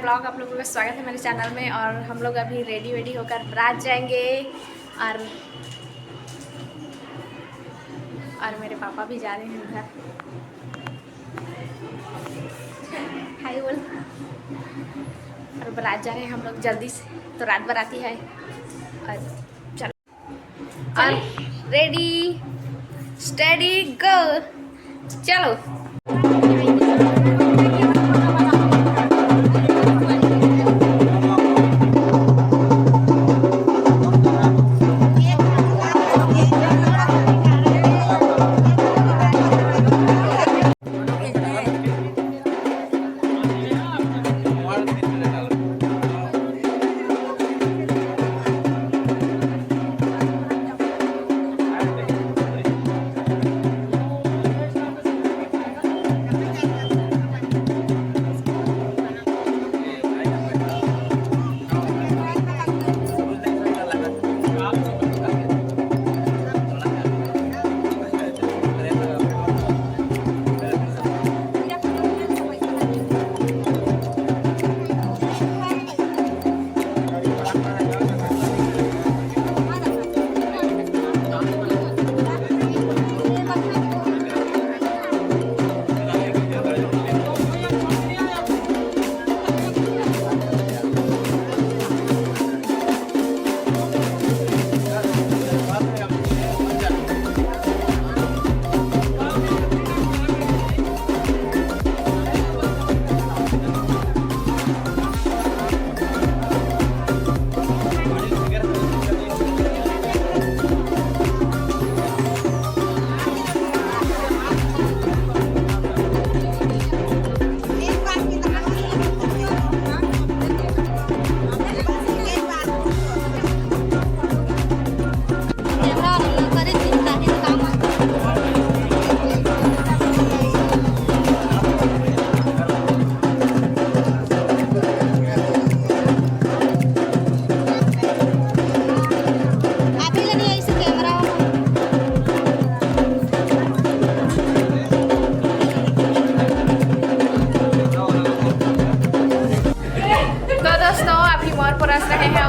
Blog आप लोगों का स्वागत है मेरे चैनल में। और हम लोग अभी रेडी वेडी होकर बारात जाएंगे और मेरे पापा भी जा रहे हैं उधर। हाय बोल। और बारात जा रहे हैं हम लोग जल्दी से, तो रात बाराती है। और चलो और रेडी स्टडी गो, चलो।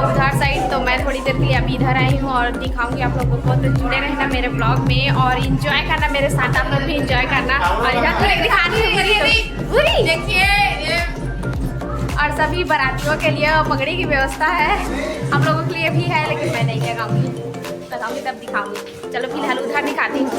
उधर साइड, तो मैं थोड़ी देर के लिए अभी इधर आई हूँ और दिखाऊंगी आप लोगों को। तो जुड़े रहना मेरे ब्लॉग में और इंजॉय करना मेरे साथ, आप लोग भी इंजॉय करना। और इधर तो देखिए और सभी बारातियों के लिए पगड़ी की व्यवस्था है, हम लोगों के लिए भी है, लेकिन मैं नहीं लगाऊंगी, लगाऊंगी तब दिखाऊंगी। चलो फिलहाल उधर दिखाती हूँ।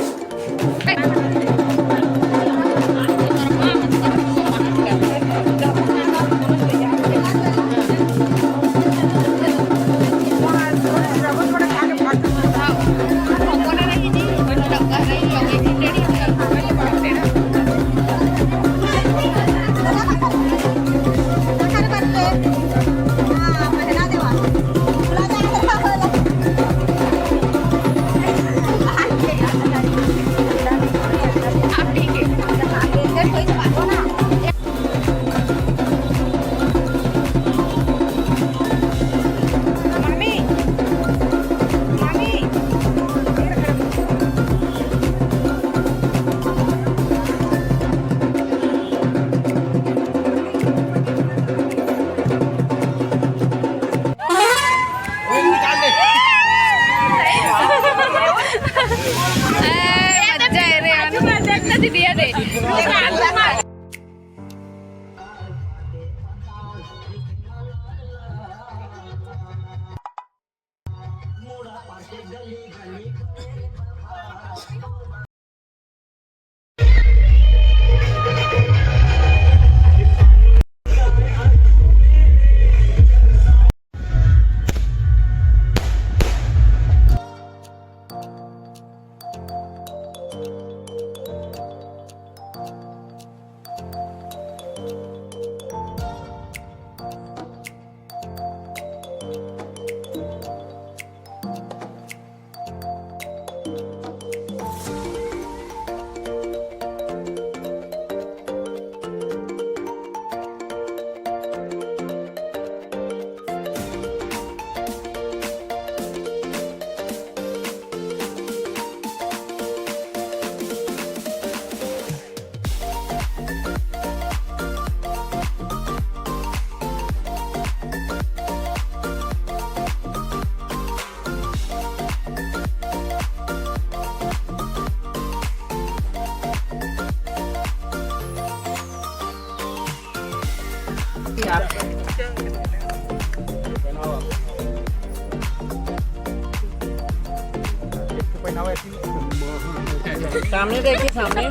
सामने देखिए सामने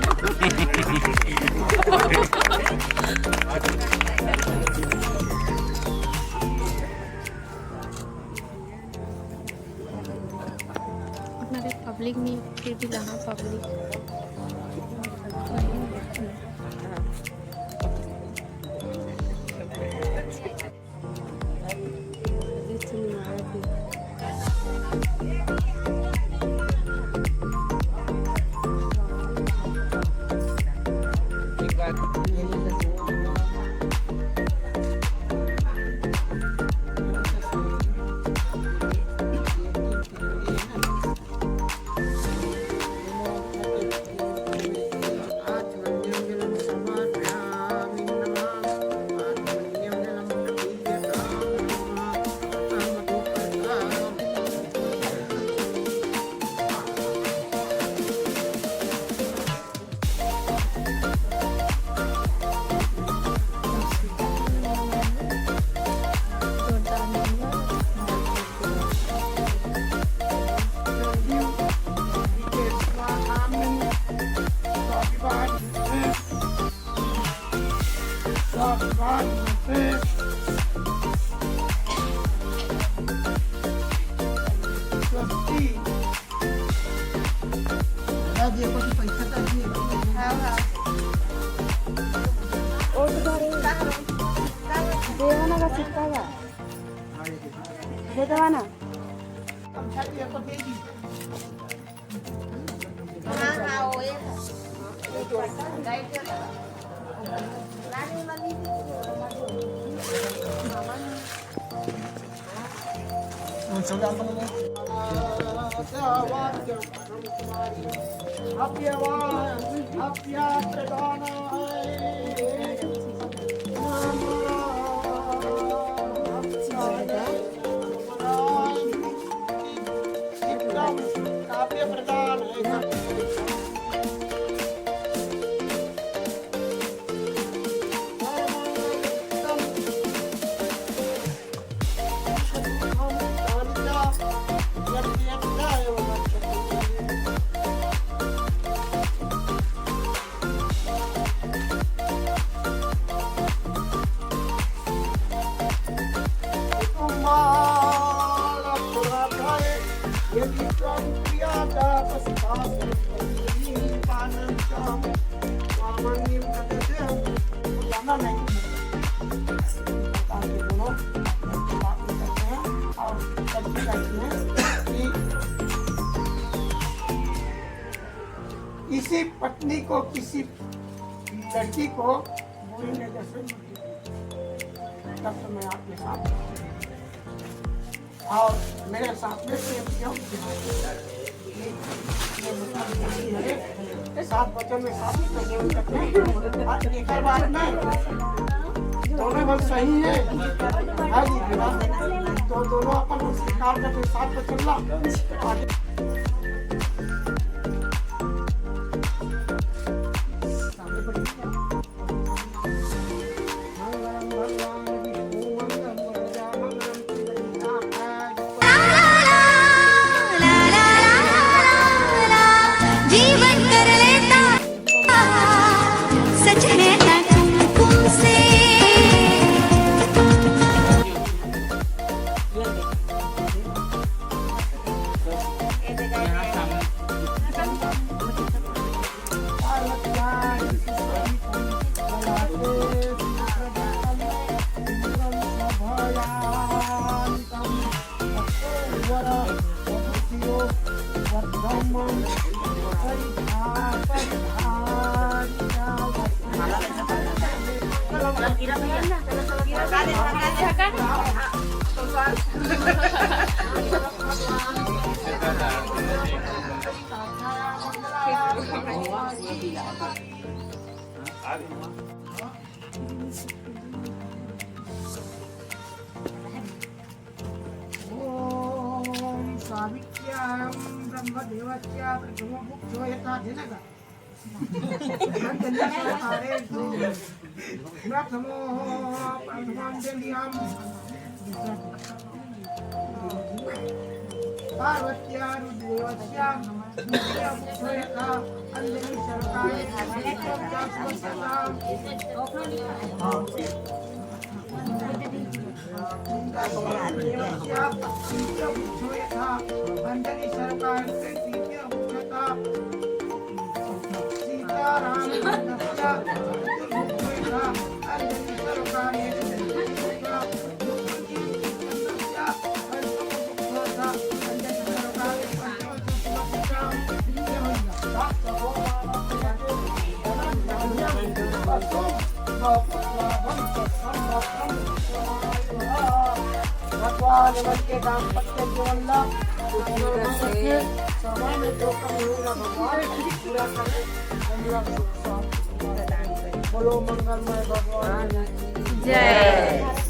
पब्लिक में फिर भी लगा पब्लिक किसी पत्नी को किसी लड़की को बुरी नजर से तब तो मैं आपके साथ और मेरे साथ में प्रेम क्यों सात बच्चों में साथ करते हैं एक बात में दोनों बात सही है हाँ जी तो दोनों अपन स्वीकार करके साथ में चलना प्रथमो प्रथमाञ्जलिम् पार्वत्या रुद्रदेवस्या द्वितीयमुखयथा अंजलि सर्वकाय अंजलि सरकार से तृतीय मुख्यता सीताराम अंजलि सरकार भगवान के दाम्पत्य जीवन समय में जो कम होगा भगवान पूरा करें। बोलो मंगलमय भगवान जय।